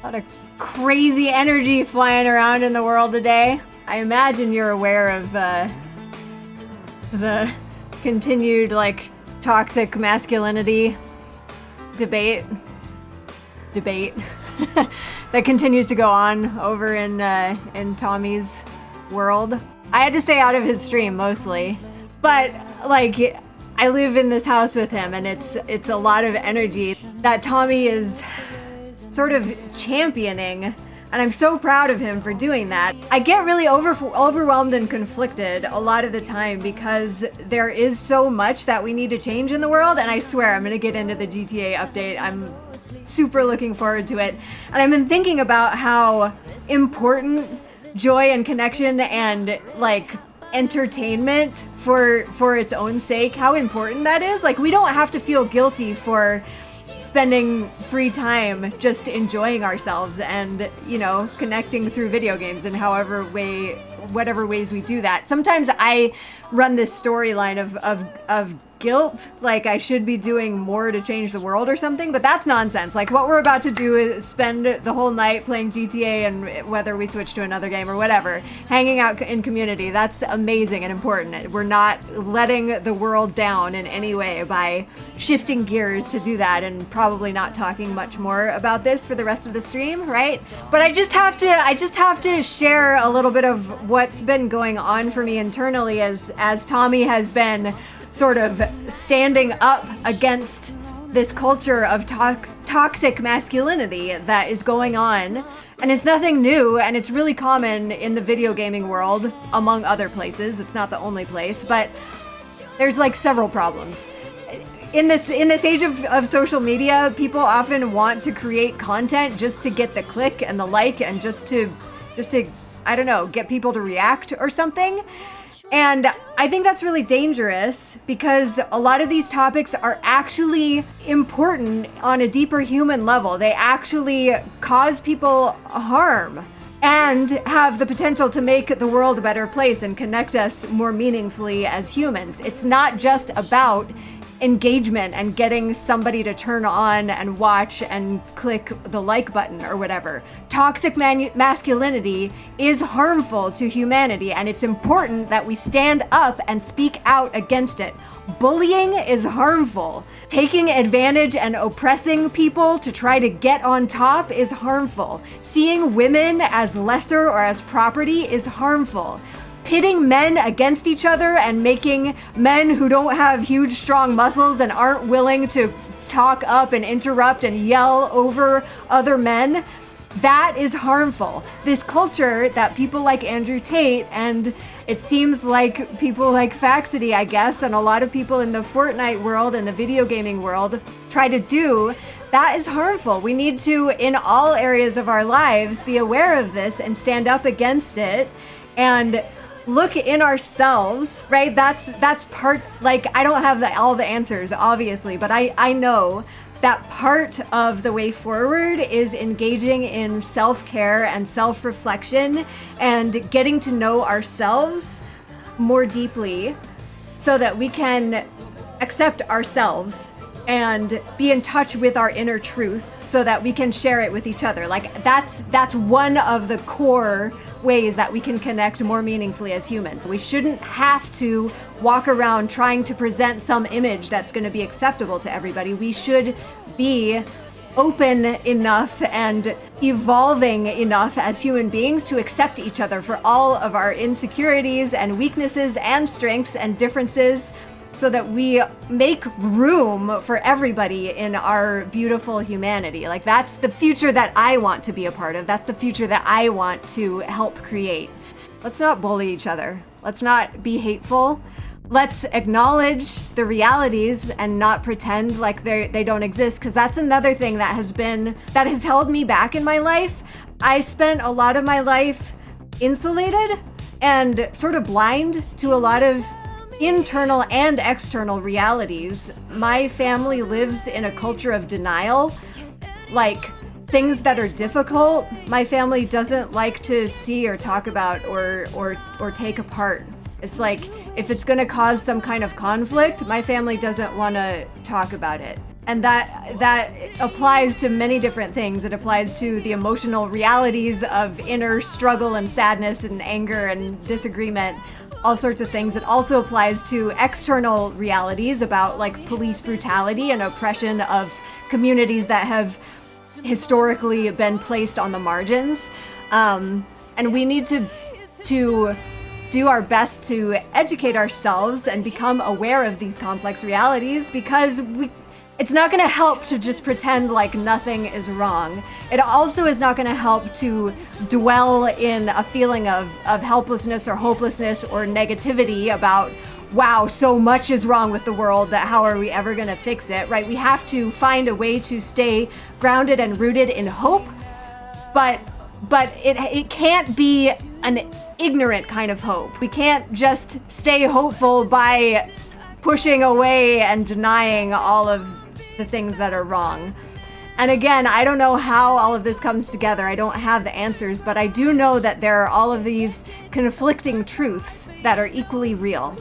A lot of crazy energy flying around in the world today. I imagine you're aware of the continued, like, toxic masculinity debate that continues to go on over in Tommy's world. I had to stay out of his stream mostly, but like I live in this house with him, and it's a lot of energy that Tommy is sort of championing, and I'm so proud of him for doing that. I get really overwhelmed and conflicted a lot of the time because there is so much that we need to change in the world, and I swear I'm gonna get into the GTA update. I'm super looking forward to it, and I've been thinking about how important joy and connection and like entertainment for its own sake, how important that is. Like, we don't have to feel guilty for spending free time just enjoying ourselves and, you know, connecting through video games in whatever ways we do that. Sometimes I run this storyline of guilt, like I should be doing more to change the world or something, but that's nonsense. Like, what we're about to do is spend the whole night playing GTA, and whether we switch to another game or whatever, hanging out in community. That's amazing and important. We're not letting the world down in any way by shifting gears to do that, and probably not talking much more about this for the rest of the stream, right? But I just have to share a little bit of what's been going on for me internally as Tommy has been sort of standing up against this culture of toxic masculinity that is going on. And it's nothing new, and it's really common in the video gaming world, among other places. It's not the only place, but there's like several problems. In this age of social media, people often want to create content just to get the click and the like, and just to I don't know, get people to react or something. And I think that's really dangerous, because a lot of these topics are actually important on a deeper human level. They actually cause people harm and have the potential to make the world a better place and connect us more meaningfully as humans. It's not just about engagement and getting somebody to turn on and watch and click the like button or whatever. Toxic masculinity is harmful to humanity, and it's important that we stand up and speak out against it. Bullying is harmful. Taking advantage and oppressing people to try to get on top is harmful. Seeing women as lesser or as property is harmful. Pitting men against each other and making men who don't have huge, strong muscles and aren't willing to talk up and interrupt and yell over other men, that is harmful. This culture that people like Andrew Tate, and it seems like people like Faxity, I guess, and a lot of people in the Fortnite world and the video gaming world try to do, that is harmful. We need to, in all areas of our lives, be aware of this and stand up against it and look in ourselves, right? That's part, like, I don't have all the answers, obviously, but I know that part of the way forward is engaging in self-care and self-reflection and getting to know ourselves more deeply so that we can accept ourselves and be in touch with our inner truth so that we can share it with each other. Like, that's one of the core ways that we can connect more meaningfully as humans. We shouldn't have to walk around trying to present some image that's going to be acceptable to everybody. We should be open enough and evolving enough as human beings to accept each other for all of our insecurities and weaknesses and strengths and differences, so that we make room for everybody in our beautiful humanity. Like, that's the future that I want to be a part of. That's the future that I want to help create. Let's not bully each other. Let's not be hateful. Let's acknowledge the realities and not pretend like they don't exist, because that's another thing that has held me back in my life. I spent a lot of my life insulated and sort of blind to a lot of internal and external realities. My family lives in a culture of denial. Like, things that are difficult, my family doesn't like to see or talk about or take apart. It's like, if it's gonna cause some kind of conflict, my family doesn't want to talk about it. And that applies to many different things. It applies to the emotional realities of inner struggle and sadness and anger and disagreement, all sorts of things. It also applies to external realities about like police brutality and oppression of communities that have historically been placed on the margins. And we need to do our best to educate ourselves and become aware of these complex realities, because it's not going to help to just pretend like nothing is wrong. It also is not going to help to dwell in a feeling of helplessness or hopelessness or negativity about, wow, so much is wrong with the world that how are we ever going to fix it, right? We have to find a way to stay grounded and rooted in hope, but it can't be an ignorant kind of hope. We can't just stay hopeful by pushing away and denying all of the things that are wrong. And again, I don't know how all of this comes together. I don't have the answers, but I do know that there are all of these conflicting truths that are equally real.